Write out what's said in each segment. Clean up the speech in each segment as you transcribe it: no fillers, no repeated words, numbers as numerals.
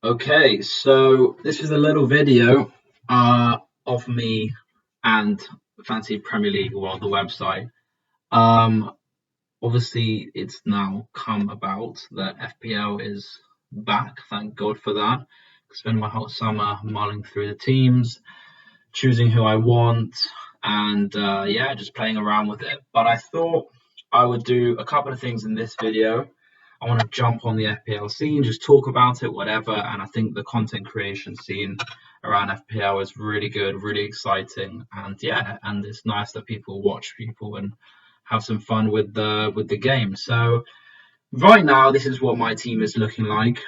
Okay, so this is a little video of me and Fantasy Premier League, well, the website. Um, Obviously, it's now come about that FPL is back. Thank God for that. Spend my whole summer mulling through the teams, choosing who I want, and yeah, just playing around with it. But I thought I would do a couple of things in this video. I want to jump on the FPL scene, just talk about it, whatever. And I think the content creation scene around FPL is really good, really exciting, and yeah, and it's nice that people watch people and have some fun with the game. So right now, this is what my team is looking like.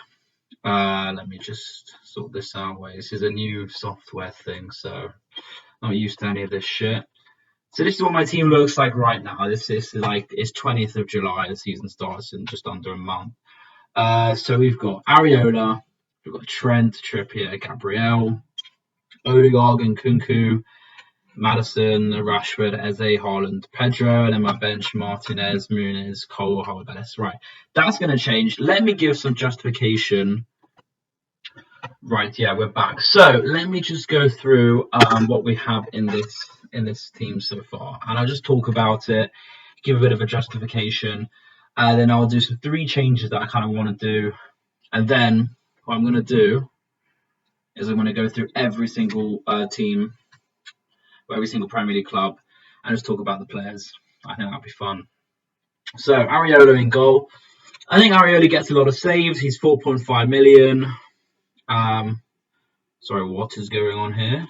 Let me just sort this out. Wait, this is a new software thing, so not used to any of this shit. So this is what my team looks like right now. This is like it's 20th of July. The season starts in just under a month. So we've got Areola, we've got Trent, Trippier, Gabriel, Odegaard and Kunku, Madison, Rashford, Eze, Haaland, Pedro, and then my bench, Martinez, Muniz, Cole, Howard-Bellis. Right, that's going to change. Let me give some justification. Right, yeah, we're back. So let me just go through what we have in this team so far, and I'll just talk about it, give a bit of a justification, and then I'll do some three changes that I kind of want to do, and then what I'm going to do is I'm going to go through every single team, or every single Premier League club, and just talk about the players. I think that'll be fun. So Areola in goal. I think Areola gets a lot of saves. He's 4.5 million. Sorry, what is going on here?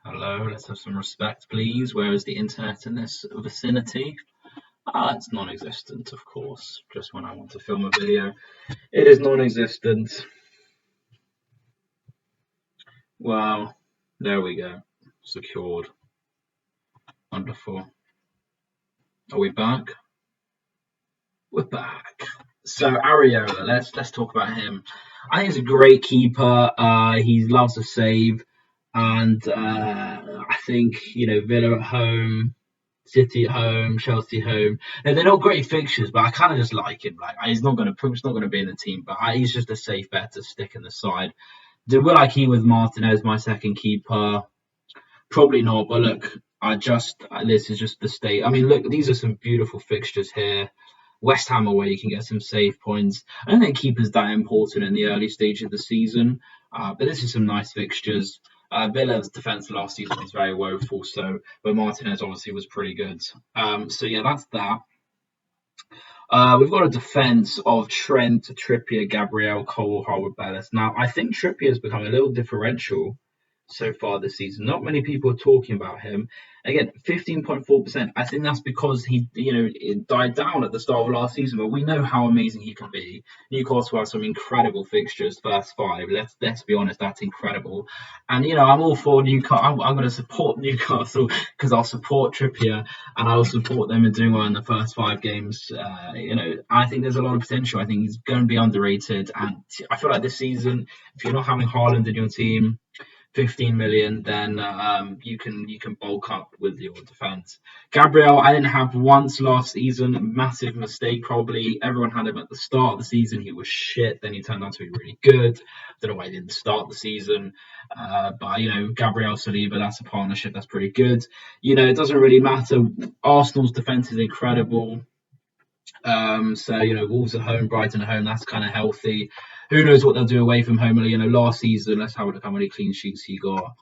Hello, let's have some respect, please. Where is the internet in this vicinity? It's non-existent, of course. Just when I want to film a video, it is non-existent. Well, there we go. Secured. Wonderful. Are we back? We're back. So Areola, let's talk about him. I think he's a great keeper. He loves to save, and I think Villa at home, City at home, Chelsea at home. They're not great fixtures, but I kind of just like him. Like he's not going to be in the team, but he's just a safe bet to stick in the side. Will I keep with Martinez, my second keeper? Probably not. But look, this is just the state. I mean, look, these are some beautiful fixtures here. West Ham away, you can get some save points. I don't think keeper's that important in the early stage of the season, but this is some nice fixtures. Villa's defence last season was very woeful, but Martinez obviously was pretty good. So yeah, that's that. We've got a defence of Trent, Trippier, Gabriel, Cole, Howard-Bellis. Now, I think Trippier has become a little differential so far this season. Not many people are talking about him. Again, 15.4%. I think that's because it died down at the start of last season, but we know how amazing he can be. Newcastle have some incredible fixtures, first five. Let's be honest, that's incredible. And I'm all for Newcastle. I'm going to support Newcastle because I'll support Trippier and I'll support them in doing well in the first five games. I think there's a lot of potential. I think he's going to be underrated, and I feel like this season, if you're not having Haaland in your team, 15 million, then you can bulk up with your defense. Gabriel, I didn't have once last season. Massive mistake, probably. Everyone had him at the start of the season. He was shit. Then he turned out to be really good. Don't know why he didn't start the season. But Gabriel Saliba, that's a partnership. That's pretty good. It doesn't really matter. Arsenal's defense is incredible. Wolves at home, Brighton at home, that's kind of healthy. Who knows what they'll do away from home? Last season, let's have a look how many clean sheets he got.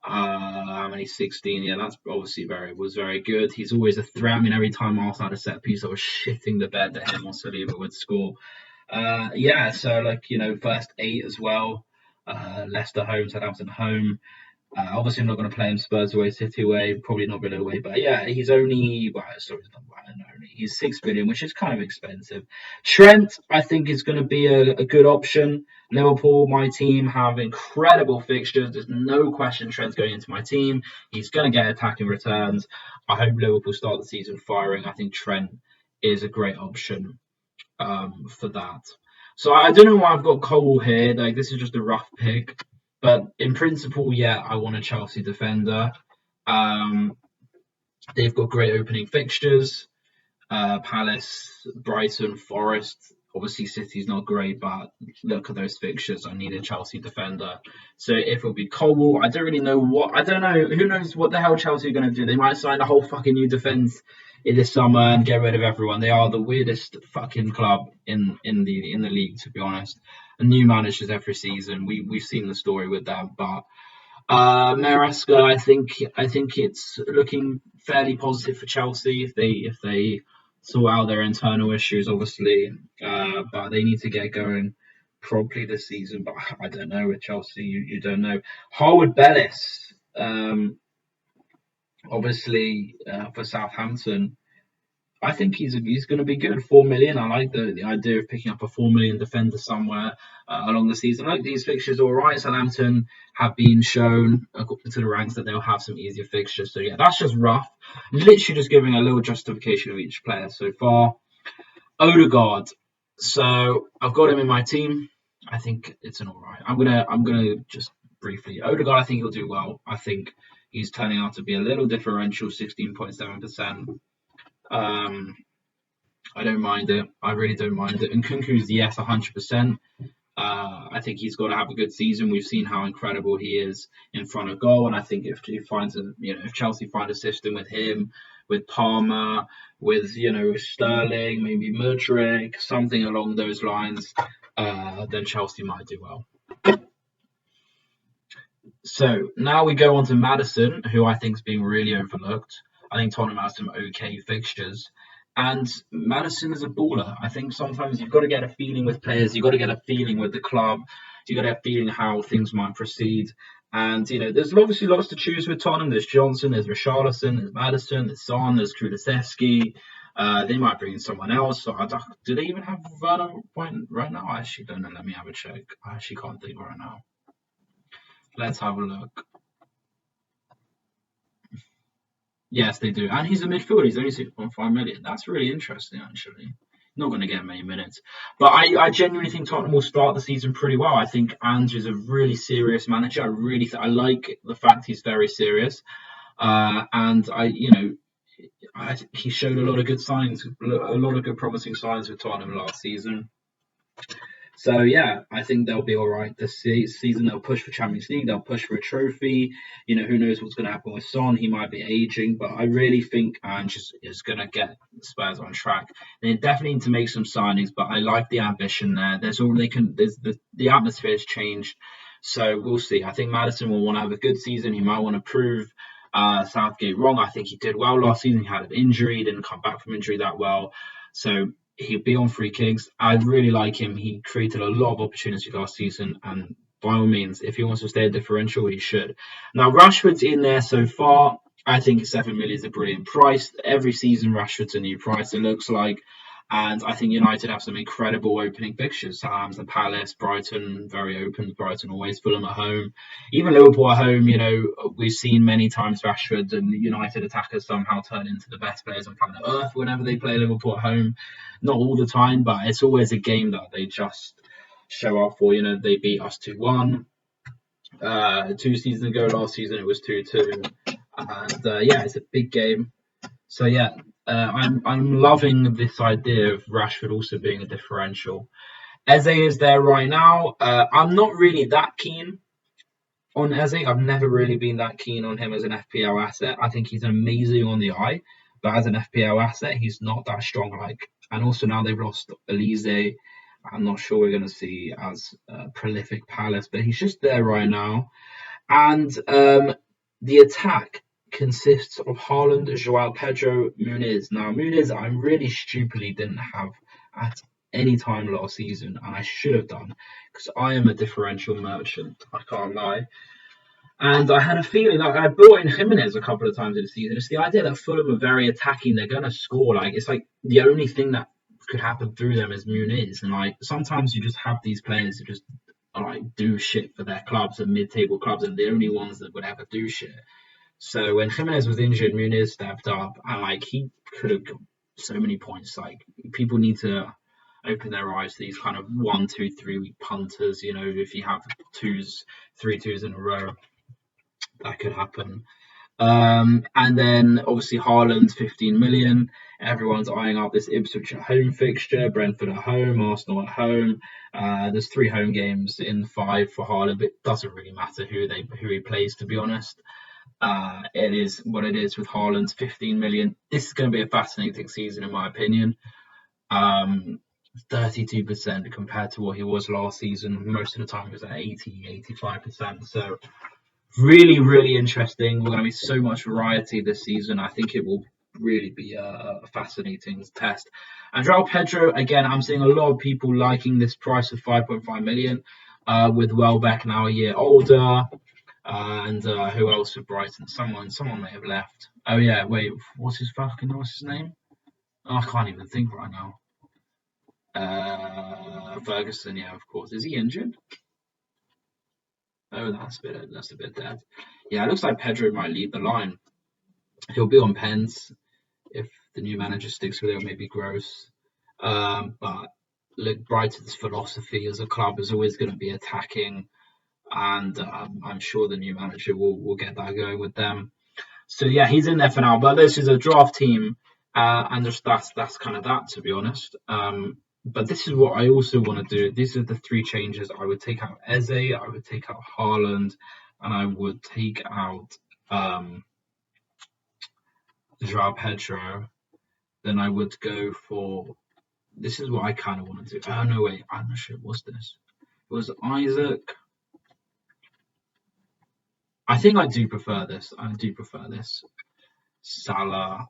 How many? 16. Yeah, that's obviously was very good. He's always a threat. Every time Arsenal had a set piece, I was shitting the bed that him or Saliba would score. First 8 as well. Leicester home, Southampton home. Obviously, I'm not going to play him Spurs away, City away, probably not Villa away. But yeah, he's only, he's 6 million, which is kind of expensive. Trent, I think, is going to be a good option. Liverpool, my team, have incredible fixtures. There's no question Trent's going into my team. He's going to get attacking returns. I hope Liverpool start the season firing. I think Trent is a great option for that. So I don't know why I've got Cole here. This is just a rough pick. But in principle, yeah, I want a Chelsea defender. They've got great opening fixtures. Palace, Brighton, Forest, Obviously, City's not great, but look at those fixtures. I need a Chelsea defender. So if it'll be Cole, I don't really know what. I don't know. Who knows what the hell Chelsea are going to do? They might sign a whole fucking new defence in this summer and get rid of everyone. They are the weirdest fucking club in the league, to be honest. And new managers every season. We've seen the story with them, but Maresca, I think it's looking fairly positive for Chelsea if they sort out their internal issues, obviously. But they need to get going properly this season. But I don't know with Chelsea, you don't know. Harwood Bellis, obviously for Southampton. I think he's going to be good. 4 million. I like the idea of picking up a 4 million defender somewhere along the season. I like these fixtures all right. Southampton have been shown according to the ranks that they'll have some easier fixtures. So yeah, that's just rough. Literally just giving a little justification of each player so far. Odegaard. So I've got him in my team. I think it's an all right. I'm gonna just briefly. Odegaard, I think he'll do well. I think he's turning out to be a little differential, 16.7%. Um, I don't mind it. I really don't mind it. And Kunku's yes, 100%. I think he's got to have a good season. We've seen how incredible he is in front of goal, and I think if he finds if Chelsea find a system with him, with Palmer, with Sterling, maybe Mudryk, something along those lines, then Chelsea might do well. So now we go on to Maddison, who I think is being really overlooked. I think Tottenham has some okay fixtures. And Maddison is a baller. I think sometimes you've got to get a feeling with players, you've got to get a feeling with the club, you've got to have a feeling how things might proceed. And, there's obviously lots to choose with Tottenham. There's Johnson, there's Richarlison, there's Maddison, there's Son, there's Kulusevski. They might bring in someone else. So do they even have Werner right now? I actually don't know. Let me have a check. I actually can't think right now. Let's have a look. Yes, they do. And he's a midfielder. He's only 6.5 million. That's really interesting, actually. Not going to get many minutes. But I genuinely think Tottenham will start the season pretty well. I think Ange is a really serious manager. I like the fact he's very serious. And I think he showed a lot of good signs, a lot of good promising signs with Tottenham last season. So yeah, I think they'll be all right this season. They'll push for Champions League. They'll push for a trophy. Who knows what's going to happen with Son? He might be aging, but I really think Ange is going to get Spurs on track. They definitely need to make some signings, but I like the ambition there. There's all they can. There's the atmosphere has changed, so we'll see. I think Maddison will want to have a good season. He might want to prove Southgate wrong. I think he did well last season. He had an injury, didn't come back from injury that well, so he'll be on free kicks. I really like him. He created a lot of opportunity last season, and by all means, if he wants to stay a differential, he should. Now, Rashford's in there so far. I think 7 million is a brilliant price. Every season, Rashford's a new price, it looks like. And I think United have some incredible opening fixtures. Southampton, Palace, Brighton, very open. Brighton always, Fulham at home. Even Liverpool at home, we've seen many times Rashford and United attackers somehow turn into the best players on planet Earth whenever they play Liverpool at home. Not all the time, but it's always a game that they just show up for. They beat us 2-1. 2 seasons ago, last season it was 2-2. And it's a big game. So yeah, I'm loving this idea of Rashford also being a differential. Eze is there right now. I'm not really that keen on Eze. I've never really been that keen on him as an FPL asset. I think he's amazing on the eye, but as an FPL asset, he's not that strong. And also now they've lost Elise. I'm not sure we're going to see as prolific Palace, but he's just there right now. And the attack consists of Haaland, Joao Pedro, Muniz. Now, Muniz, I really stupidly didn't have at any time last season, and I should have done, because I am a differential merchant. I can't lie. And I had a feeling that I brought in Jimenez a couple of times in the season. It's the idea that Fulham are very attacking. They're going to score. It's like the only thing that could happen through them is Muniz. And sometimes you just have these players who just do shit for their clubs and mid-table clubs, and the only ones that would ever do shit. So when Jimenez was injured, Muniz stepped up, and he could have got so many points. People need to open their eyes to these kind of 1, 2, 3 week punters. If you have 3 twos in a row, that could happen. And then obviously Haaland, 15 million. Everyone's eyeing up this Ipswich at home fixture, Brentford at home, Arsenal at home. There's 3 home games in 5 for Haaland, but it doesn't really matter who he plays, to be honest. It is what it is with Haaland, 15 million. This is going to be a fascinating season, in my opinion. 32% compared to what he was last season. Most of the time, he was at 85%. So really, really interesting. We're going to be so much variety this season. I think it will really be a fascinating test. And João Pedro, again, I'm seeing a lot of people liking this price of 5.5 million. With Welbeck now a year older, and who else for Brighton? Someone may have left. Oh yeah, wait, what's his name? Oh, I can't even think right now. Ferguson, yeah, of course. Is he injured? Oh, that's a bit dead. Yeah, it looks like Pedro might lead the line. He'll be on pens if the new manager sticks with it, or maybe Gross. But look, Brighton's philosophy as a club is always going to be attacking, and I'm sure the new manager will get that going with them. So yeah, he's in there for now. But this is a draft team, and that's kind of that, to be honest. But this is what I also want to do. These are the 3 changes. I would take out Eze, I would take out Haaland, and I would take out João Pedro. Then I would go for. This is what I kind of want to do. Oh no, wait, I'm not sure. What's this? It was Isaac. I think I do prefer this. Salah.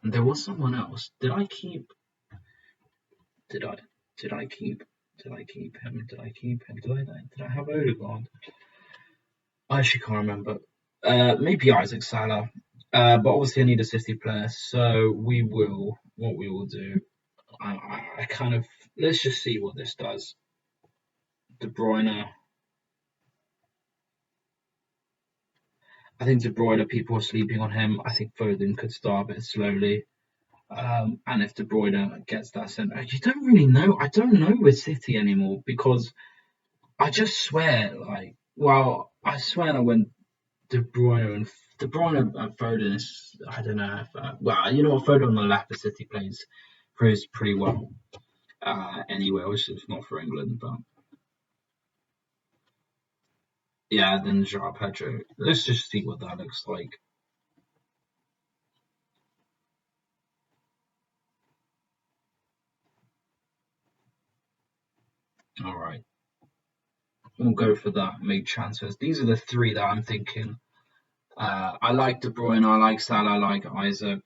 And there was someone else. Did I keep? Did I? Did I keep? Did I keep him? Did I keep him? Did I have Odegaard? I actually can't remember. Maybe Isaac Salah. But obviously I need a City player, so what we will do. I kind of let's just see what this does. De Bruyne. I think De Bruyne, people are sleeping on him. I think Foden could start a bit slowly. And if De Bruyne gets that centre, you don't really know. I don't know with City anymore because I just swear, I swear that when De Bruyne and Foden is, I don't know if, you know what, Foden on the left, the City plays pretty well. Anyway, obviously it's not for England, but yeah, then João Pedro. Let's just see what that looks like. All right. We'll go for that. Make transfers. These are the 3 that I'm thinking. I like De Bruyne, I like Salah, I like Isaac.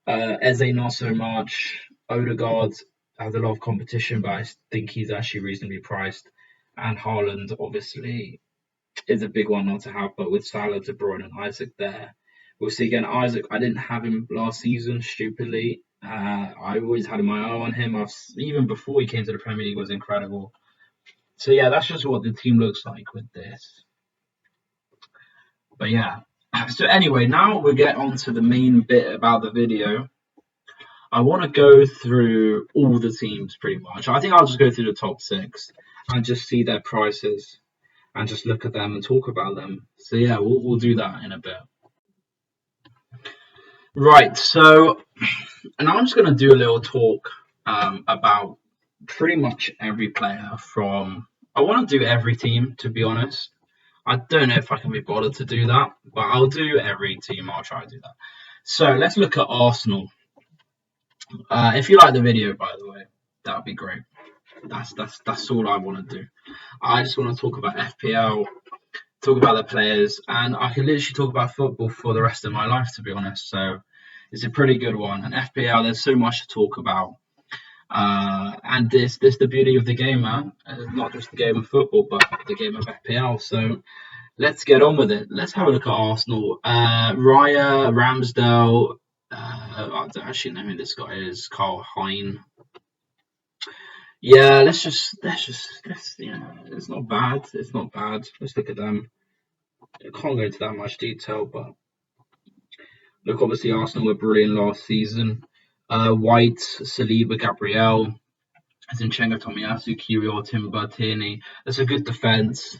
Eze not so much. Odegaard has a lot of competition, but I think he's actually reasonably priced. And Haaland obviously is a big one not to have, but with Salah, De Bruyne, and Isaac there, we'll see again. Isaac, I didn't have him last season, stupidly. I always had my eye on him. Even before he came to the Premier League, was incredible. So yeah, that's just what the team looks like with this. But yeah. So anyway, now we'll get on to the main bit about the video. I want to go through all the teams pretty much. I think I'll just go through the top 6 and just see their prices and just look at them and talk about them. So yeah, we'll do that in a bit. Right, so and I'm just going to do a little talk about pretty much every player from. I want to do every team, to be honest. I don't know if I can be bothered to do that, but I'll do every team. I'll try to do that. So let's look at Arsenal. If you like the video, by the way, that would be great. That's all I want to do. I just want to talk about FPL, talk about the players, and I can literally talk about football for the rest of my life, to be honest. So it's a pretty good one. And FPL, there's so much to talk about. And this the beauty of the game, man. Not just the game of football, but the game of FPL. So let's get on with it. Let's have a look at Arsenal. Raya, Ramsdale. I don't actually know who this guy is. Carl Hein. Yeah, let's it's not bad. It's not bad. Let's look at them. I can't go into that much detail, but look, obviously Arsenal were brilliant last season. White, Saliba, Gabriel. Zinchenko, Tomiyasu, Kyrgios, Timber, Tierney. That's a good defense.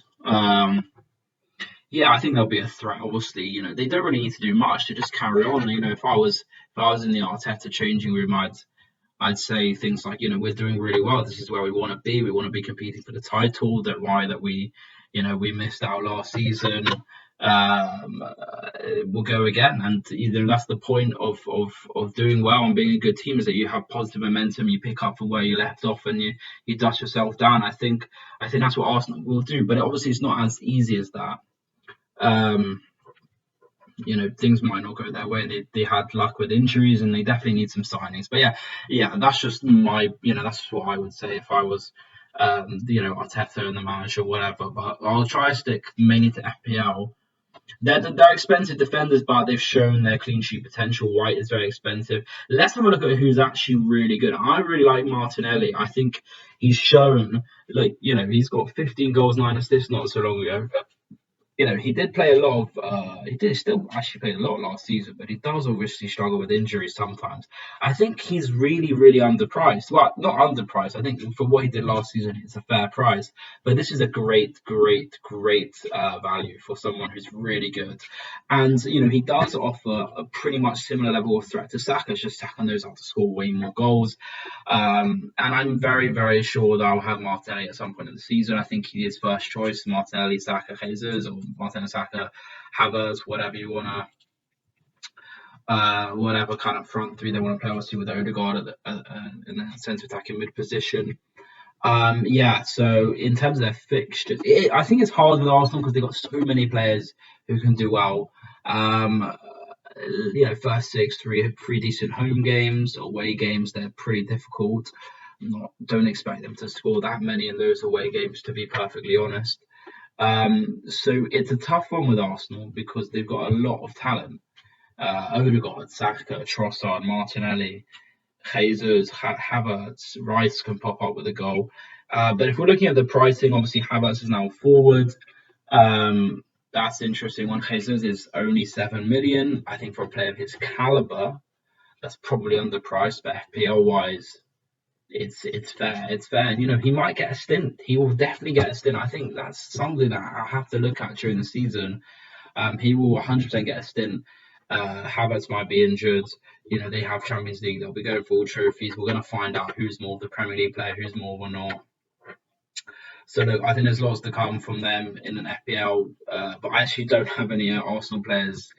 Yeah, I think they'll be a threat. Obviously, they don't really need to do much to just carry on. If I was in the Arteta changing room, I'd say things like, we're doing really well. This is where we want to be. We want to be competing for the title. Don't why that we missed out last season. We'll go again, and that's the point of doing well and being a good team is that you have positive momentum. You pick up from where you left off, and you dust yourself down. I think that's what Arsenal will do, but obviously it's not as easy as that. Um, things might not go their way. They had luck with injuries, and they definitely need some signings. But yeah, that's just that's what I would say if I was, Arteta and the manager, whatever. But I'll try to stick mainly to FPL. They're expensive defenders, but they've shown their clean sheet potential. White is very expensive. Let's have a look at who's actually really good. I really like Martinelli. I think he's shown, he's got 15 goals, 9 assists not so long ago. He did play a lot of. He did still actually play a lot last season, but he does obviously struggle with injuries sometimes. I think he's really, really underpriced. Well, not underpriced. I think for what he did last season, it's a fair price. But this is a great, great, great value for someone who's really good. And he does offer a pretty much similar level of threat to Saka. It's just Saka knows how to score way more goals. And I'm very, very sure that I'll have Martinelli at some point in the season. I think he is first choice. Martinelli, Saka, Jesus, or Martinelli, Saka, Havertz, whatever you want to, whatever kind of front three they want to play. Obviously with Odegaard in the centre attacking mid position. Yeah, so in terms of their fixtures, I think it's hard with Arsenal because they've got so many players who can do well. First six, three decent home games, away games, they're pretty difficult. Don't expect them to score that many in those away games, to be perfectly honest. So it's a tough one with Arsenal because they've got a lot of talent. Odegaard, Saka, Trossard, Martinelli, Jesus, Havertz, Rice can pop up with a goal. But if we're looking at the pricing, obviously Havertz is now forward. That's interesting. One Jesus is only 7 million. I think for a player of his caliber, that's probably underpriced. But FPL wise, it's fair. It's fair. And, he might get a stint. He will definitely get a stint. I think that's something that I have to look at during the season. He will 100% get a stint. Havertz might be injured. They have Champions League. They'll be going for all trophies. We're going to find out who's more of the Premier League player, who's more or not. So look, I think there's lots to come from them in an FPL. But I actually don't have any Arsenal players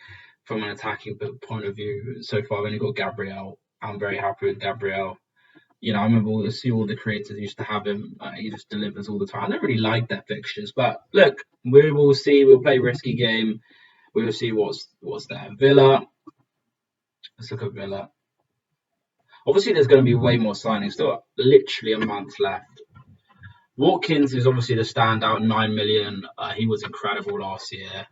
from an attacking point of view so far. I've only got Gabriel. I'm very happy with Gabriel. I remember see all the creators used to have him. He just delivers all the time. I don't really like their fixtures, but look, we will see. We'll play risky game. We'll see what's there. Villa. Let's look at Villa. Obviously, there's going to be way more signings. Still, literally a month left. Watkins is obviously the standout, 9 million. He was incredible last year.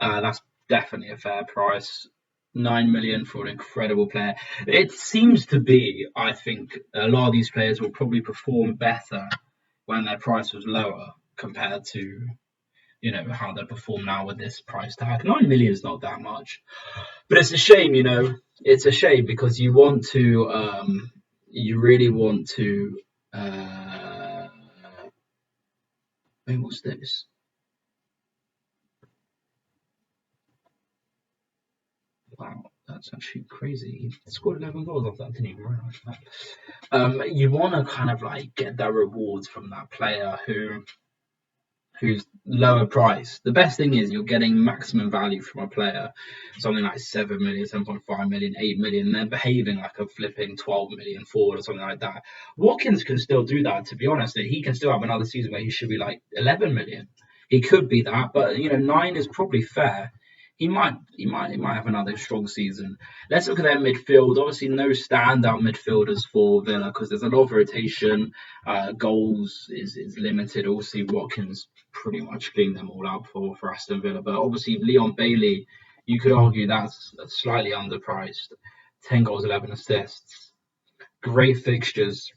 That's definitely a fair price. 9 million for an incredible player. It seems to be, I think, a lot of these players will probably perform better when their price was lower compared to, how they perform now with this price tag. 9 million is not that much. But it's a shame, It's a shame because you want to, you really want to. Wait, what's this? Wow, that's actually crazy. He scored 11 goals off that. I didn't even realize that. You want to kind of get that rewards from that player who's lower price. The best thing is you're getting maximum value from a player, something like 7 million, 7.5 million, 8 million. They're behaving like a flipping 12 million forward or something like that. Watkins can still do that, to be honest. He can still have another season where he should be like 11 million. He could be that, but 9 is probably fair. He might have another strong season. Let's look at their midfield. Obviously, no standout midfielders for Villa because there's a lot of rotation. Goals is limited. Obviously, Watkins pretty much cleaned them all out for Aston Villa. But obviously, Leon Bailey, you could argue that's slightly underpriced. 10 goals, 11 assists. Great fixtures.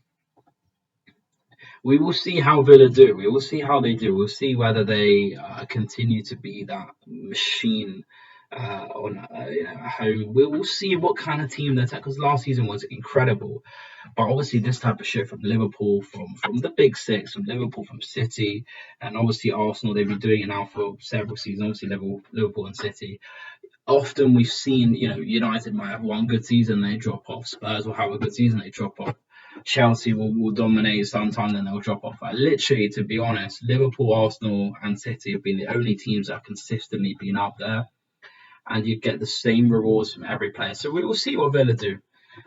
We will see how Villa do. We will see how they do. We'll see whether they continue to be that machine at home. We will see what kind of team they're because last season was incredible, but obviously this type of shit from Liverpool, from the big six, from Liverpool, from City, and obviously Arsenal. They've been doing it now for several seasons. Obviously Liverpool and City. Often we've seen, United might have one good season, they drop off. Spurs will have a good season, they drop off. Chelsea will dominate sometimes, then they'll drop off. Like, literally, to be honest, Liverpool, Arsenal, and City have been the only teams that have consistently been up there, and you get the same rewards from every player. So we will see what Villa do.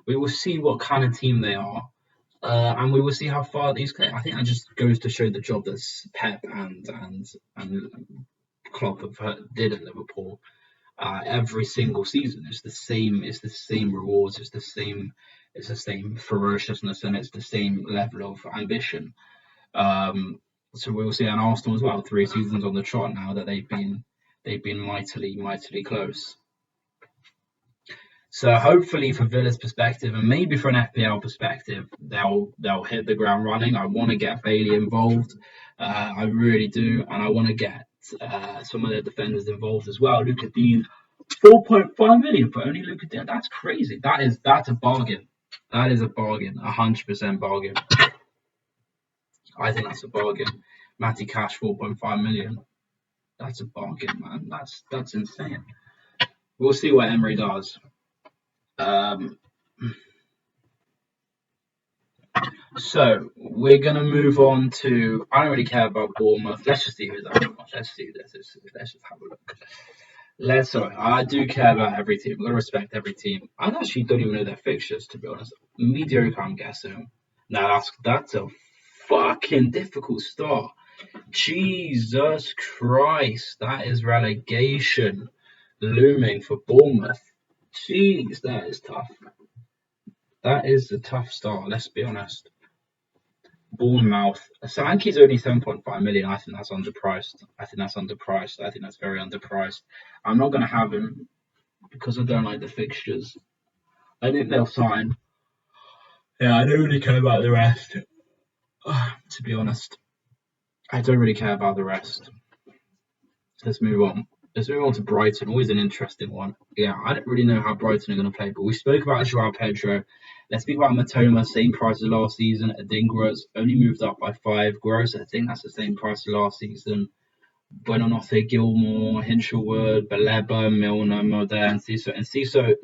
We will see what kind of team they are, and we will see how far these get. I think that just goes to show the job that Pep and Klopp did at Liverpool. Every single season. It's the same. It's the same rewards. It's the same. It's the same ferociousness, and it's the same level of ambition. So we will see an Arsenal as well. 3 seasons on the trot now that they've been mightily close. So hopefully, for Villa's perspective, and maybe for an FPL perspective, they'll hit the ground running. I want to get Bailey involved. I really do, and I want to get some of their defenders involved as well. Luka Dean, 4.5 million for only Luka Dean. That's crazy. That's a bargain. That is a bargain. 100% bargain. I think that's a bargain. Matty Cash, 4.5 million. That's a bargain, man. That's insane. We'll see what Emery does. So we're gonna move on to. I don't really care about Bournemouth. Let's just see who's up. Let's see this. Let's just have a look. Sorry, I do care about every team. I'm gonna respect every team. I actually don't even know their fixtures, to be honest. Mediocre, I'm guessing. Now that's a fucking difficult start. Jesus Christ, that is relegation looming for Bournemouth. Jeez, that is tough. That is a tough start. Let's be honest. Bournemouth. Solanke's only 7.5 million. I think that's underpriced. I think that's very underpriced. I'm not going to have him because I don't like the fixtures. I think they'll sign. Yeah, I don't really care about the rest. To be honest, I don't really care about the rest. Let's move on. Let's move on to Brighton. Always an interesting one. Yeah, I don't really know how Brighton are going to play, but we spoke about Joao Pedro. Let's speak about Matoma, same price as last season. Adingra's only moved up by 5 gross. I think that's the same price as last season. Buonanotte, Gilmore, Hinshelwood, Baleba, Milner, Moder, and Ciso. And Ciso,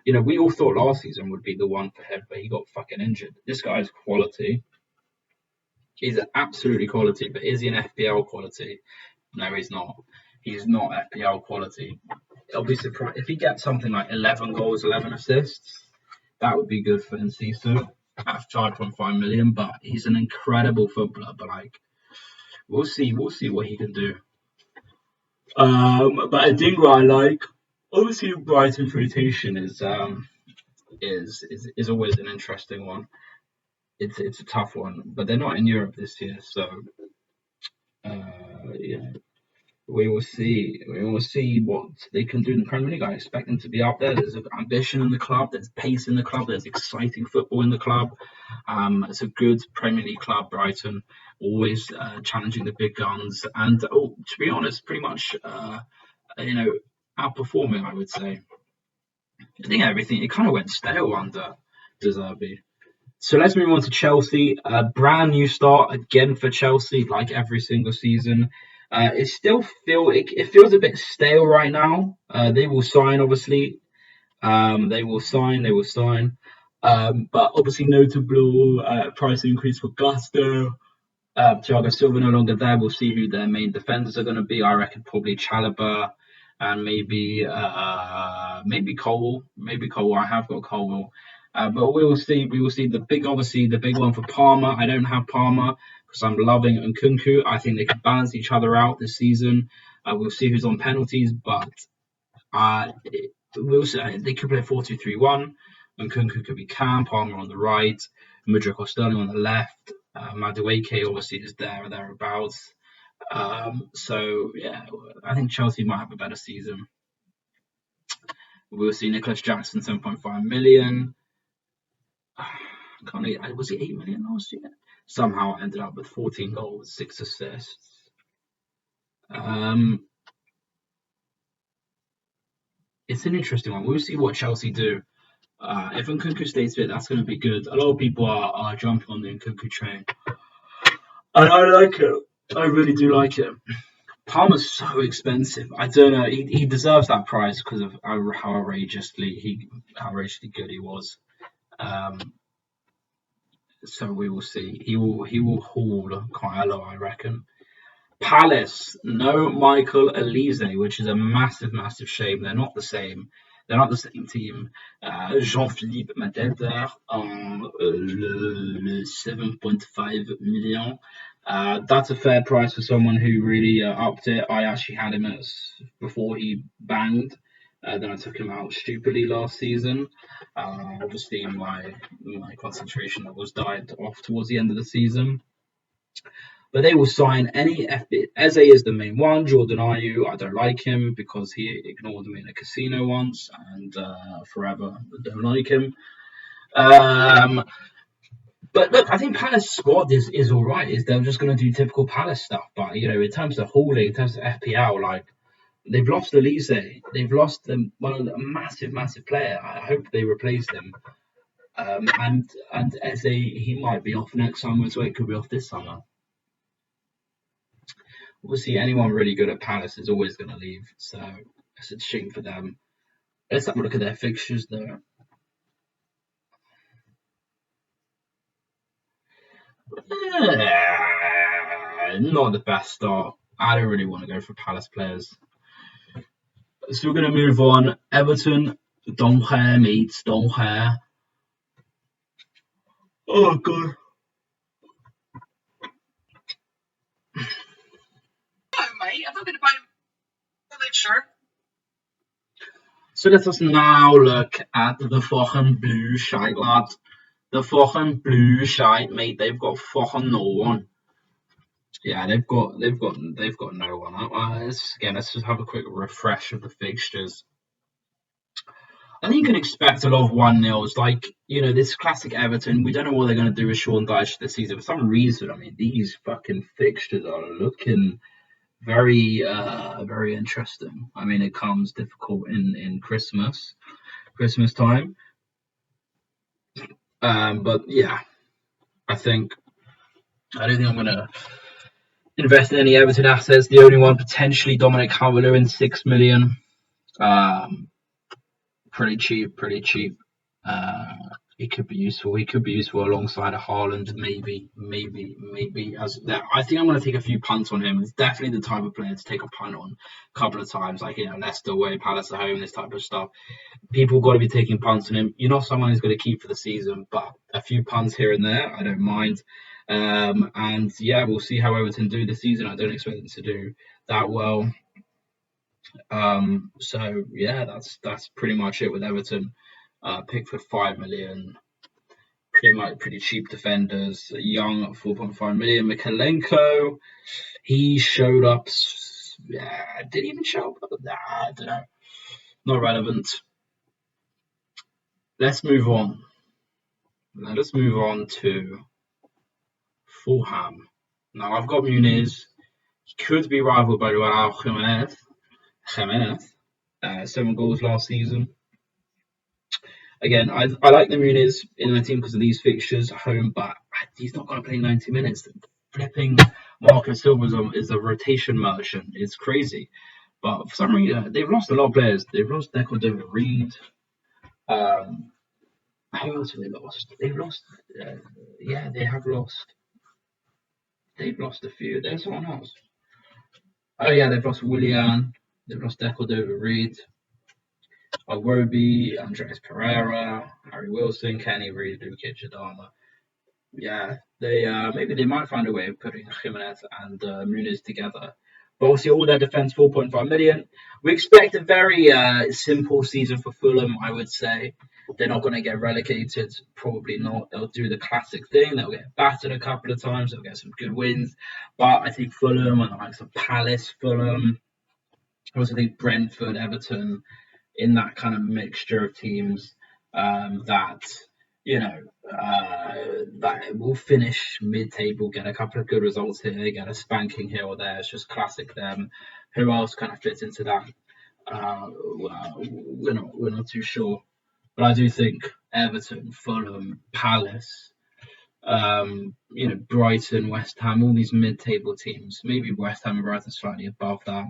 we all thought last season would be the one for him, but he got fucking injured. This guy is quality. He's absolutely quality, but is he an FPL quality? No, he's not. He's not FPL quality. I'll be surprised if he gets something like 11 goals, 11 assists. That would be good for Enciso at 5.5 million. But he's an incredible footballer. But we'll see what he can do. But Adingra I like. Obviously, Brighton's rotation is always an interesting one. It's a tough one, but they're not in Europe this year, so yeah. We will see. We will see what they can do in the Premier League. I expect them to be up there. There's ambition in the club. There's pace in the club. There's exciting football in the club. It's a good Premier League club, Brighton, always challenging the big guns. And to be honest, pretty much, outperforming, I would say. I think everything, it kind of went stale under De Zerbi. So let's move on to Chelsea. A brand new start again for Chelsea, like every single season. It feels a bit stale right now. They will sign, obviously. They will sign. But obviously notable price increase for Gusto. Thiago Silva no longer there. We'll see who their main defenders are going to be. I reckon probably Chalobah and maybe Cole. Maybe Cole. I have got Cole. But we will see. We will see the big one for Palmer. I don't have Palmer because I'm loving Nkunku. I think they can balance each other out this season. We'll see who's on penalties, but we'll see. They could play 4-2-3-1. Nkunku could be Cam, Palmer on the right, Mudryk or Sterling on the left. Madueke obviously is there or thereabouts. So yeah, I think Chelsea might have a better season. We'll see Nicholas Jackson, 7.5 million. Was he 8 million last year? Somehow I ended up with 14 goals, 6 assists. it's an interesting one. We'll see what Chelsea do. If Nkunku stays fit, that's going to be good. A lot of people are jumping on the Nkunku train, and I like it. I really do like it. Palmer's so expensive. I don't know. He deserves that price because of how outrageously good he was. Um, so we will see. He will haul quite a lot, I reckon. Palace, no Michael Elise, which is a massive, massive shame. They're not the same. They're not the same team. Jean-Philippe Madeder on 7.5 million. That's a fair price for someone who really upped it. I actually had him before he banged. Then I took him out stupidly last season. Obviously, my concentration was died off towards the end of the season. But they will sign any FB. Eze is the main one. Jordan Ayew, I don't like him because he ignored me in a casino once, and forever don't like him. But look, I think Palace squad is all right. They're just going to do typical Palace stuff. But in terms of hauling, in terms of FPL, like they've lost Elise, they've lost one of the massive, massive player. I hope they replace him. And Eze, he might be off next summer as well. It could be off this summer. Obviously, anyone really good at Palace is always going to leave, so it's a shame for them. Let's have a look at their fixtures, though. Not the best start. I don't really want to go for Palace players. So we're going to move on. Everton, Doncher meets Doncher. Oh, God. Mate, I'm not going to buy a shirt. So let us now look at the fucking blue shite, lads. The fucking blue shite, mate. They've got fucking no one. Yeah, they've got no one. Let's just have a quick refresh of the fixtures. I think you can expect a lot of 1-0s. Like, this classic Everton, we don't know what they're going to do with Sean Dyche this season. For some reason, I mean, these fucking fixtures are looking very, very interesting. I mean, it comes difficult in Christmas time. But yeah, I don't think I'm going to invest in any Everton assets. The only one potentially Dominic Calvert-Lewin in 6 million. Pretty cheap. He could be useful. He could be useful alongside a Haaland, maybe. As that, I think I'm going to take a few punts on him. It's definitely the type of player to take a punt on a couple of times, like Leicester away, Palace at home, this type of stuff. People got to be taking punts on him. You're not someone who's going to keep for the season, but a few punts here and there, I don't mind. And yeah, we'll see how Everton do this season. I don't expect them to do that well. So yeah, that's pretty much it with Everton. Pickford 5 million, pretty cheap defenders. Young 4.5 million. Mikalenko, he showed up. Yeah, did he even show up? Nah, I don't know. Not relevant. Let's move on. Let's move on to Fulham. Now I've got Muniz. He could be rivaled by Raul Jimenez. 7 goals last season. Again, I like the Muniz in my team because of these fixtures at home, but he's not going to play 90 minutes. Flipping Marcus Silva is a rotation merchant. It's crazy. But for some reason, they've lost a lot of players. They've lost Deco David Reed. Who else have they lost? They've lost. Yeah, they have lost. They've lost a few. There's someone else. Oh yeah, they've lost Willian. They've lost Deco David Reed. Iwobi, Andres Pereira, Harry Wilson, Kenny Reed, Luke Adama. Yeah, maybe they might find a way of putting Jimenez and Muniz together. But obviously, all their defense 4.5 million. We expect a very simple season for Fulham, I would say. They're not going to get relegated, probably not. They'll do the classic thing. They'll get battered a couple of times. They'll get some good wins. But I think Fulham and the likes of Palace, Fulham, I also think Brentford, Everton, in that kind of mixture of teams that will finish mid-table, get a couple of good results here, get a spanking here or there. It's just classic them. Who else kind of fits into that? Well, we're not too sure, but I do think Everton, Fulham, Palace, Brighton, West Ham, all these mid-table teams. Maybe West Ham and Brighton slightly above that.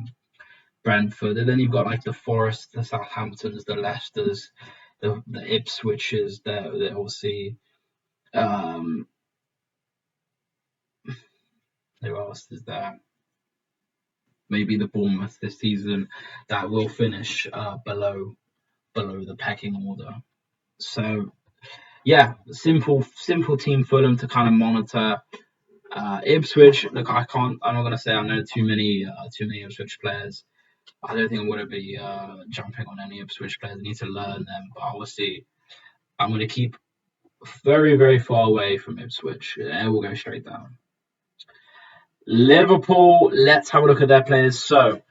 Brentford, and then you've got like the Forest, the Southamptons, the Leicesters, the Ipswiches. They're obviously. Um, who else is there? Maybe the Bournemouth this season that will finish below the pecking order. So yeah, simple team Fulham to kind of monitor. Ipswich, look, I'm not gonna say I know too many Ipswich players. I don't think I'm gonna be jumping on any Ipswich players. I need to learn them, but obviously I'm gonna keep very very far away from Ipswich. It will go straight down. Liverpool. Let's have a look at their players. So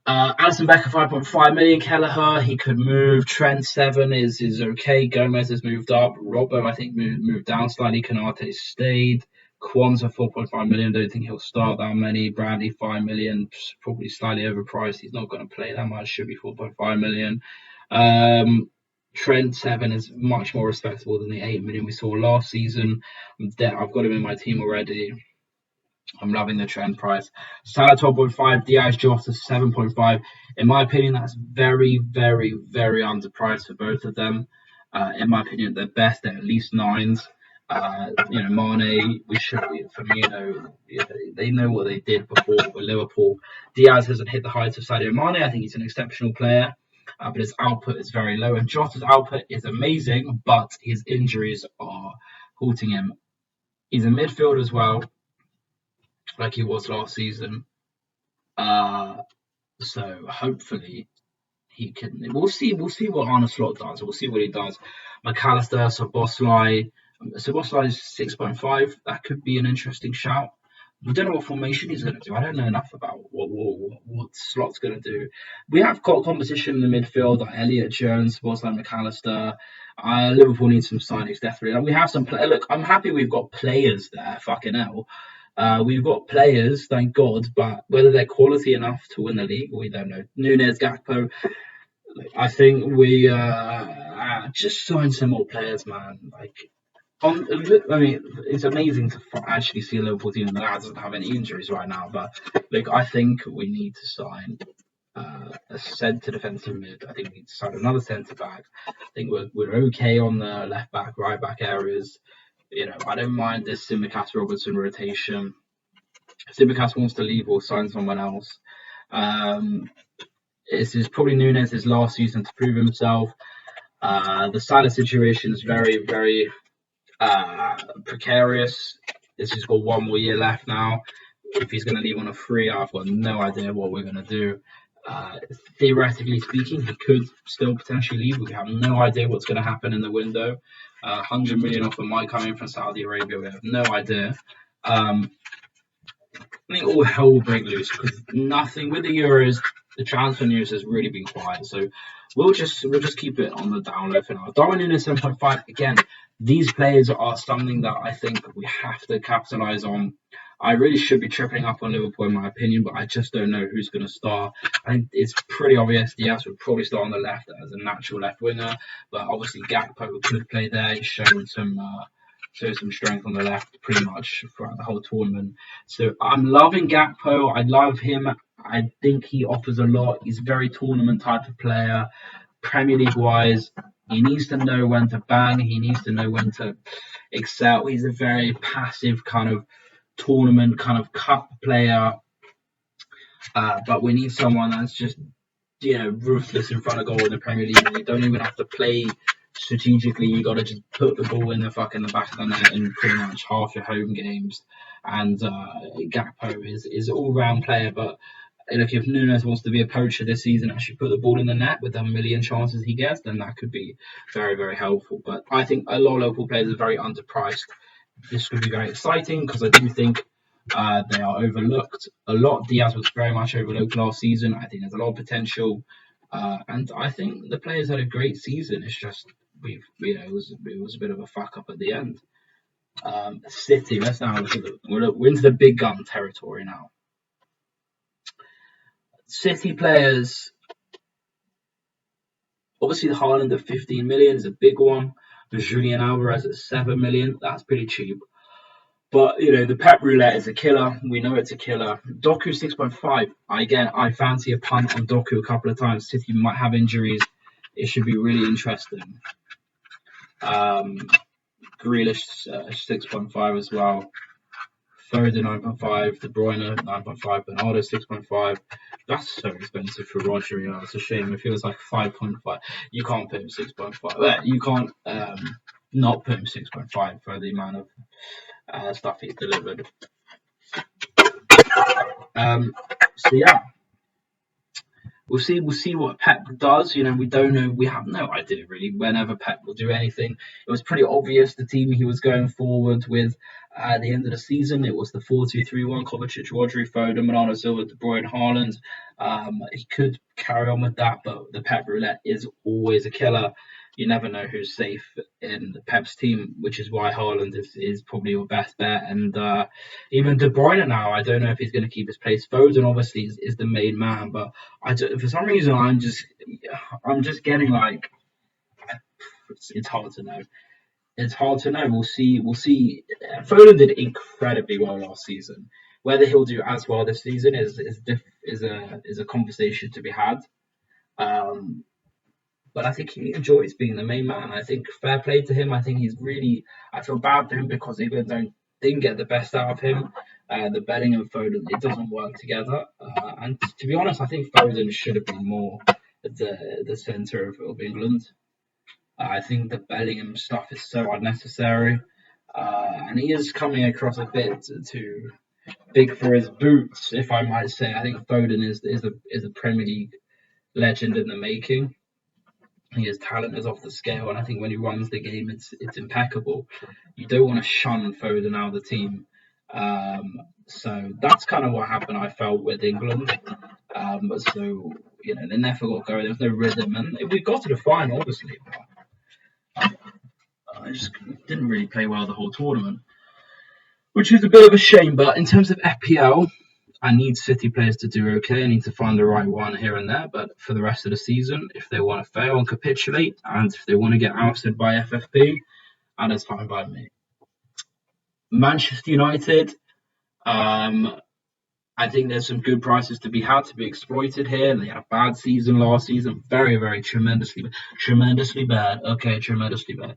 Alison Becker 5.5 million. Kelleher, he could move. Trent 7 is okay. Gomez has moved up. Robbo, I think, moved down slightly. Kanate stayed. Kwanzaa 4.5 million. Don't think he'll start that many. Bradley 5 million. Probably slightly overpriced. He's not going to play that much. Should be 4.5 million. Trent 7 is much more respectable than the 8 million we saw last season. I've got him in my team already. I'm loving the trend price. Salah 12.5, Diaz Jota 7.5. In my opinion, that's very, very, very underpriced for both of them. In my opinion, they're best. They're at least nines. Mane, for me, they know what they did before with Liverpool. Diaz hasn't hit the heights of Sadio Mane. I think he's an exceptional player, but his output is very low. And Jota's output is amazing, but his injuries are halting him. He's a midfield as well, like he was last season. So hopefully he can. We'll see. We'll see what Arne Slot does. We'll see what he does. McAllister, Soboslai is 6.5. That could be an interesting shout. We don't know what formation he's going to do. I don't know enough about what Slot's going to do. We have got competition in the midfield, like Elliot Jones, Soboslai, McAllister. Liverpool needs some signings, definitely. And we have some. Look, I'm happy we've got players there. Fucking hell. We've got players, thank God, but whether they're quality enough to win the league, we don't know. Nunes, Gakpo, I think we just sign some more players, man. I mean, it's amazing to actually see a Liverpool team that doesn't have any injuries right now. But I think we need to sign a centre defensive mid. I think we need to sign another centre back. I think we're okay on the left back, right back areas. I don't mind this Tsimikas Robertson rotation. If Tsimikas wants to leave, we'll sign someone else. This is probably Nunes' last season to prove himself. The Salah situation is very, very precarious. He's got one more year left now. If he's going to leave on a free, I've got no idea what we're going to do. Theoretically speaking, he could still potentially leave. We have no idea what's going to happen in the window. 100 million offer might come in from Saudi Arabia. We have no idea. I think all hell will break loose because nothing with the Euros. The transfer news has really been quiet, so we'll just keep it on the down low for now. Darwin Nunes 7.5 again. These players are something that I think we have to capitalize on. I really should be tripling up on Liverpool in my opinion, but I just don't know who's going to start. I think it's pretty obvious Diaz would probably start on the left as a natural left winger, but obviously Gakpo could play there. He's shown some strength on the left pretty much throughout the whole tournament. So I'm loving Gakpo. I love him. I think he offers a lot. He's a very tournament type of player. Premier League wise, he needs to know when to bang. He needs to know when to excel. He's a very passive kind of tournament kind of cup player. But we need someone that's just ruthless in front of goal in the Premier League. You don't even have to play strategically. You got to just put the ball in the back of the net in pretty much half your home games. And Gakpo is an all-round player, but look, if Nunes wants to be a poacher this season, actually put the ball in the net with the million chances he gets, then that could be very, very helpful. But I think a lot of local players are very underpriced. This could be very exciting because I do think they are overlooked a lot. Diaz was very much overlooked last season. I think there's a lot of potential, and I think the players had a great season. It's just it was a bit of a fuck up at the end. City. Let's now look at we're into the big gun territory now. City players. Obviously, the Haaland at 15 million is a big one. The Julian Alvarez at 7 million, that's pretty cheap. But the Pep Roulette is a killer. We know it's a killer. Doku 6.5. I fancy a punt on Doku a couple of times. City might have injuries. It should be really interesting. Grealish 6.5 as well. Foden 9.5, De Bruyne 9.5, Bernardo 6.5. That's so expensive for Rodri. It's a shame. It feels like 5.5. You can't put him 6.5. You can't not put him 6.5 for the amount of stuff he's delivered. So yeah, we'll see what Pep does. We don't know. We have no idea really whenever Pep will do anything. It was pretty obvious the team he was going forward with at the end of the season. It was the 4-2-3-1: Kovacic, Rodri, Foden, Bernardo Silva, De Bruyne, Haaland. He could carry on with that, but the Pep roulette is always a killer. You never know who's safe in the Pep's team, which is why Haaland is probably your best bet. And even De Bruyne now, I don't know if he's going to keep his place. Foden obviously is the main man, but for some reason I'm just getting like it's hard to know. It's hard to know. We'll see. We'll see. Foden did incredibly well last season. Whether he'll do as well this season is a conversation to be had. But I think he enjoys being the main man. I think fair play to him. I think I feel bad for him because England didn't get the best out of him. The Bellingham Foden, it doesn't work together. And to be honest, I think Foden should have been more at the centre of England. I think the Bellingham stuff is so unnecessary. And he is coming across a bit too big for his boots, if I might say. I think Foden is a Premier League legend in the making. His talent is off the scale, and I think when he runs the game, it's impeccable. You don't want to shun Foden out of the team. So that's kind of what happened. I felt with England. So they never got going. There was no rhythm, and we got to the final, obviously. But I just didn't really play well the whole tournament, which is a bit of a shame. But in terms of FPL, I need City players to do okay. I need to find the right one here and there. But for the rest of the season, if they want to fail and capitulate, and if they want to get ousted by FFP, and it's fine by me. Manchester United, I think there's some good prices to be had, to be exploited here. They had a bad season last season, very, very tremendously bad. Okay, tremendously bad.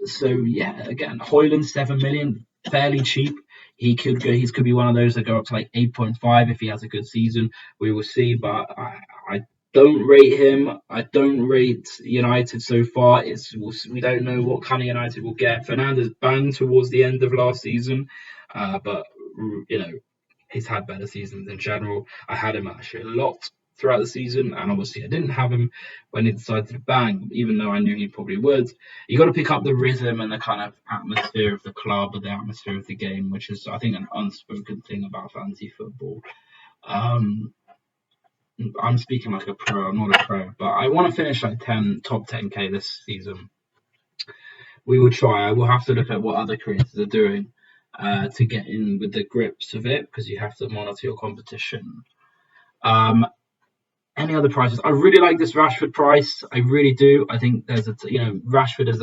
So yeah, again, Højlund 7 million, fairly cheap. He could be one of those that go up to like 8.5 if he has a good season. We will see, but I don't rate him. I don't rate United so far. We don't know what kind of United we'll get. Fernandes banged towards the end of last season, but he's had better seasons in general. I had him actually a lot throughout the season, and obviously I didn't have him when he decided to bang, even though I knew he probably would. You got to pick up the rhythm and the kind of atmosphere of the club and the atmosphere of the game, which is, I think, an unspoken thing about fantasy football. I'm speaking like a pro. I'm not a pro, but I want to finish like top 10k this season. We will try. I will have to look at what other creators are doing to get in with the grips of it, because you have to monitor your competition. Any other prices? I really like this Rashford price. I really do. I think there's Rashford is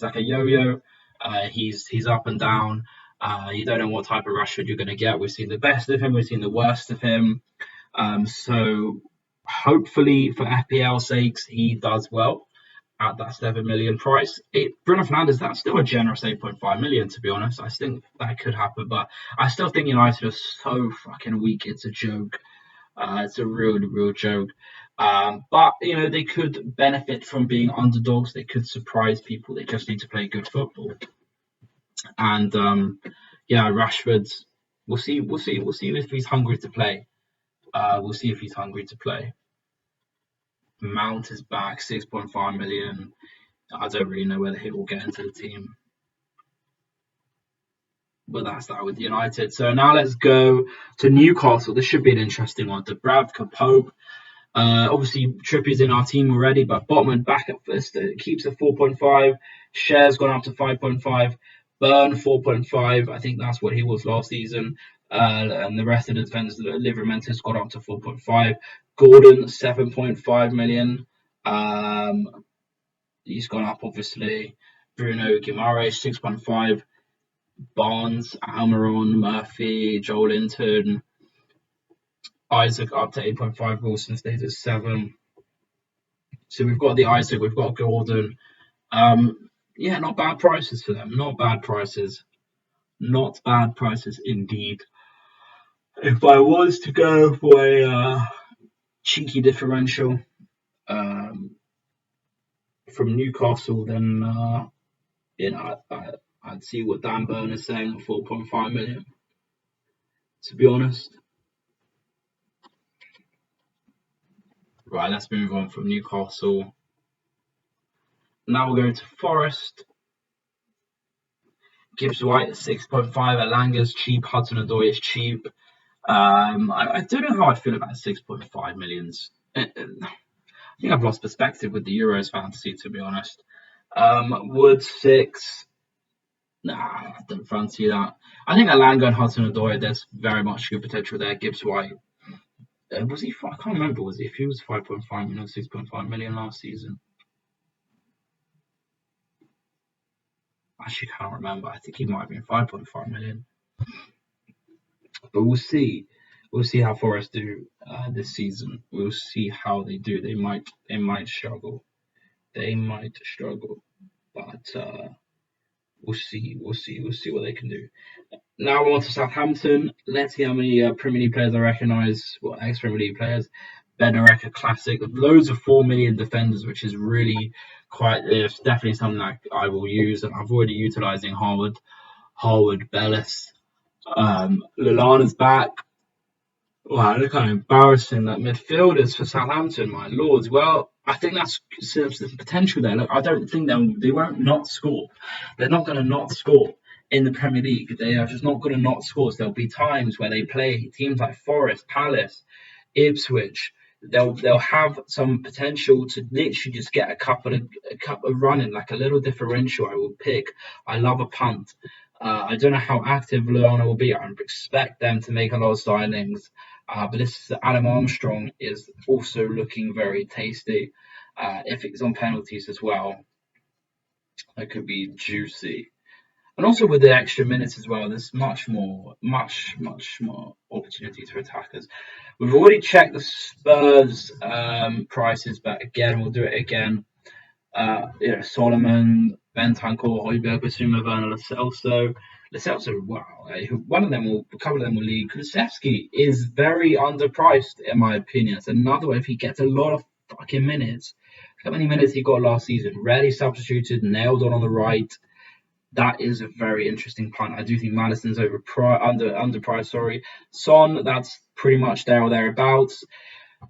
like a yo-yo. He's up and down. You don't know what type of Rashford you're going to get. We've seen the best of him. We've seen the worst of him. So hopefully, for FPL sakes, he does well at that 7 million price. Bruno Fernandes, that's still a generous 8.5 million, to be honest. I think that could happen, but I still think United are so fucking weak. It's a joke. It's a real joke. But they could benefit from being underdogs. They could surprise people. They just need to play good football. And Rashford, we'll see if he's hungry to play. Mount is back, 6.5 million. I don't really know whether he will get into the team. But that's that with United. So now let's go to Newcastle. This should be an interesting one. Dubravka, Pope. Obviously, Trippier's in our team already, but Botman back at first. Keeps at 4.5. Share's gone up to 5.5. Burn 4.5. I think that's what he was last season. And the rest of the defenders, Livermentis got up to 4.5. Gordon 7.5 million. He's gone up, obviously. Bruno Guimaraes, 6.5. Barnes, Almiron, Murphy, Joel Linton, Isaac up to 8.5. Wilson stays at 7. So we've got the Isaac, we've got Gordon. Yeah, not bad prices for them. Not bad prices. Not bad prices indeed. If I was to go for a cheeky differential um, from Newcastle, then I'd see what Dan Burn is saying, 4.5 million. To be honest, right. Let's move on from Newcastle. Now we're going to Forest. Gibbs White at 6.5. Alanga's cheap. Hudson-Odoi is cheap. I don't know how I feel about 6.5 millions. I think I've lost perspective with the Euros fantasy, to be honest. Wood 6. Nah, I don't fancy that. I think Alanga and Hudson-Odoi, there's very much good potential there. Gibbs White, was he? I can't remember. Was he? If he was 5.5 million, 6.5 million last season. Actually, can't remember. I think he might have been 5.5 million. But we'll see. We'll see how Forest do this season. We'll see how they do. They might struggle. They might struggle, but we'll see. We'll see. We'll see what they can do. Now we're on to Southampton. Let's see how many Premier League players I recognise. Well, ex-Premier League players. Bednarek, a classic. Loads of 4 million defenders, which is really quite. It's definitely something that I will use, and I've already utilising Harwood, Bellis. Lallana's back. Wow, look how embarrassing that midfield is for Southampton, my lords. Well, I think that's serves the potential there. Look, I don't think they won't not score. They're not going to not score in the Premier League. They are just not going to not score. So there'll be times where they play teams like Forest, Palace, Ipswich. They'll have some potential to literally just get a couple of running, like a little differential. I will pick. I love a punt. I don't know how active Lallana will be. I expect them to make a lot of signings. But this Adam Armstrong is also looking very tasty. If it's on penalties as well, that could be juicy. And also with the extra minutes as well, there's much more opportunities for attackers. We've already checked the Spurs prices, but again, we'll do it again. Solomon, Bentancur, Højbjerg, Basuma, Werner, Lo Celso, wow, a couple of them will lead. Kulusevski is very underpriced, in my opinion. It's another way if he gets a lot of fucking minutes. How many minutes he got last season? Rarely substituted, nailed on the right. That is a very interesting punt. I do think Madison's underpriced. Sorry, Son, that's pretty much there or thereabouts.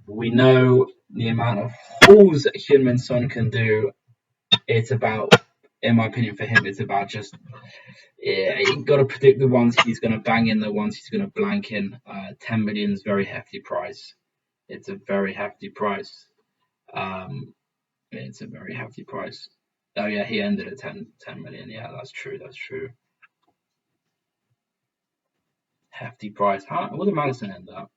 We know the amount of hauls that Heung-min Son can do. It's about, in my opinion, for him, it's about just you got to predict the ones he's going to bang in, the ones he's going to blank in. 10 million is a very hefty price. It's a very hefty price. It's a very hefty price. Oh yeah, he ended at 10 million. Yeah, that's true. That's true. Hefty price. What did Madison end up?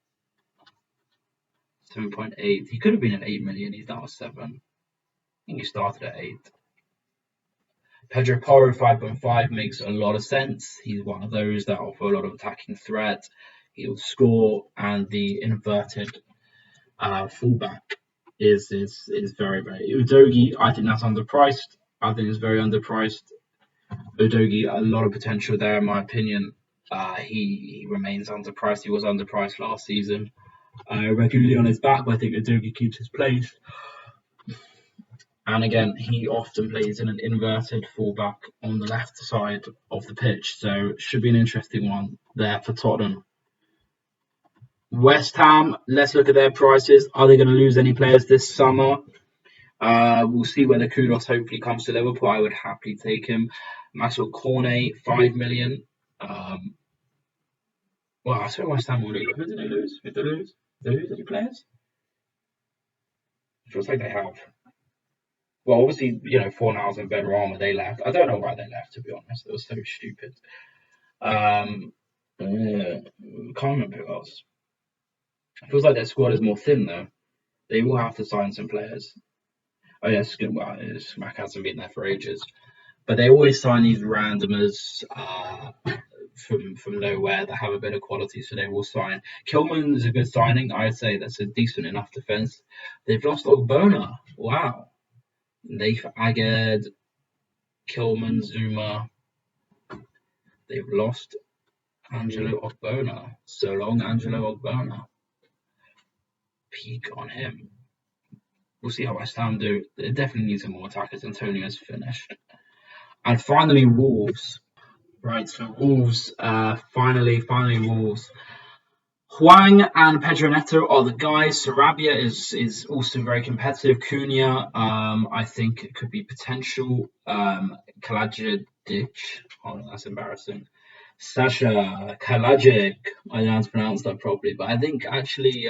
7.8. He could have been at 8 million. He's now at 7. I think he started at 8. Pedro Porro 5.5 makes a lot of sense. He's one of those that offer a lot of attacking threat. He'll score, and the inverted fullback is very, very. Udogie, I think that's underpriced. I think it's very underpriced. Udogie, a lot of potential there, in my opinion. He remains underpriced. He was underpriced last season. Regularly on his back, but I think Udogie keeps his place. And again, he often plays in an inverted fullback on the left side of the pitch. So it should be an interesting one there for Tottenham. West Ham, let's look at their prices. Are they going to lose any players this summer? We'll see whether Kudus hopefully comes to Liverpool. I would happily take him. Maxwell Cornet, 5 million. Well, I swear West Ham will lose. Who did they lose? Did they lose any players? It feels like they have. Well, obviously, Fornals and Benrahma, they left. I don't know why they left, to be honest. It was so stupid. Can't remember who else. It feels like their squad is more thin, though. They will have to sign some players. Oh yes, well, Smack hasn't been there for ages, but they always sign these randomers from nowhere that have a bit of quality, so they will sign. Kilman is a good signing. I'd say that's a decent enough defense. They've lost Ogbonna. Wow. They've Aged, Kilman, Zuma. They've lost Angelo Ogbonna. So long, Angelo Ogbonna. Peak on him. We'll see how West Ham do. It definitely needs some more attackers. Antonio's finished. And finally, Wolves. Right, so Wolves, finally Wolves. Huang and Pedro Neto are the guys. Sarabia is also very competitive. Cunha, I think it could be potential. Kalajic, oh, that's embarrassing. Sasha Kalajic, I don't know how to pronounce that properly, but I think actually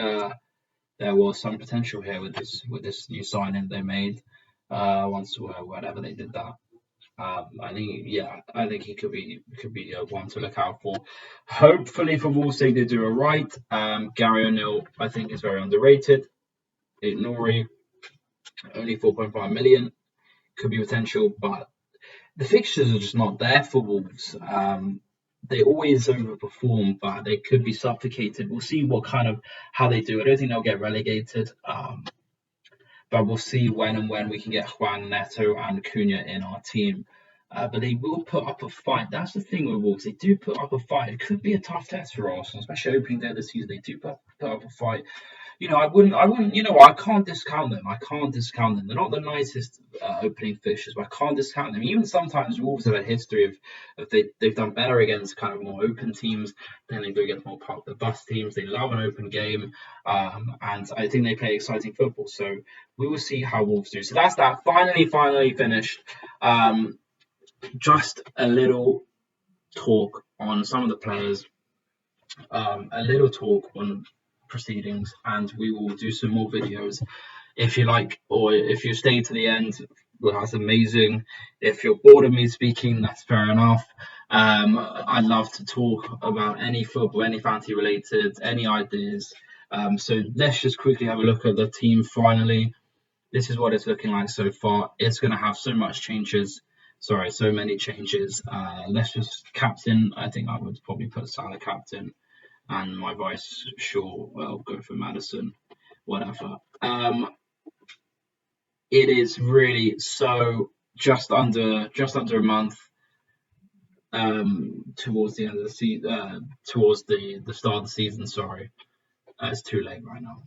there was some potential here with this new signing they made. Once whenever they did that. I think he could be one to look out for. Hopefully for Wolves they do it right. Gary O'Neill I think is very underrated. Nori only 4.5 million could be potential, but the fixtures are just not there for Wolves. They always overperform, but they could be suffocated. We'll see what kind of how they do. I don't think they'll get relegated. But we'll see when we can get Juan, Neto, and Cunha in our team. But they will put up a fight. That's the thing with Wolves. They do put up a fight. It could be a tough test for Arsenal, especially opening day of the season. They do put up a fight. I wouldn't. I can't discount them. I can't discount them. They're not the nicest opening fixtures, but I can't discount them. Even sometimes Wolves have a history of they've done better against kind of more open teams than they do against more park the bus teams. They love an open game, and I think they play exciting football. So we will see how Wolves do. So that's that. Finally finished. Just a little talk on some of the players. A little talk on proceedings, and we will do some more videos if you like, or if you stay to the end. Well, that's amazing. If you're bored of me speaking, that's fair enough. I'd love to talk about any football, any fantasy related, any ideas. So let's just quickly have a look at the team finally. This is what it's looking like so far. It's going to have so many changes. Let's just captain. I think I would probably put Salah captain, and my vice, sure, well, go for Madison, whatever. It is really so just under a month towards the end of the season, towards the start of the season. Sorry, it's too late right now.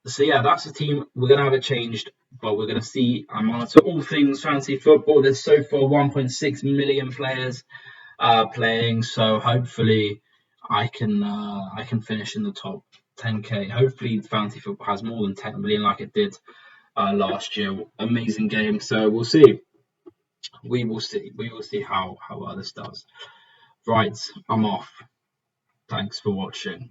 So yeah, that's the team. We're gonna have it changed, but we're gonna see and monitor all things fantasy football. There's so far 1.6 million players playing, so hopefully I can finish in the top 10k. Hopefully fantasy football has more than 10 million like it did last year. Amazing game. So we'll see. We will see how well this does. Right, I'm off. Thanks for watching.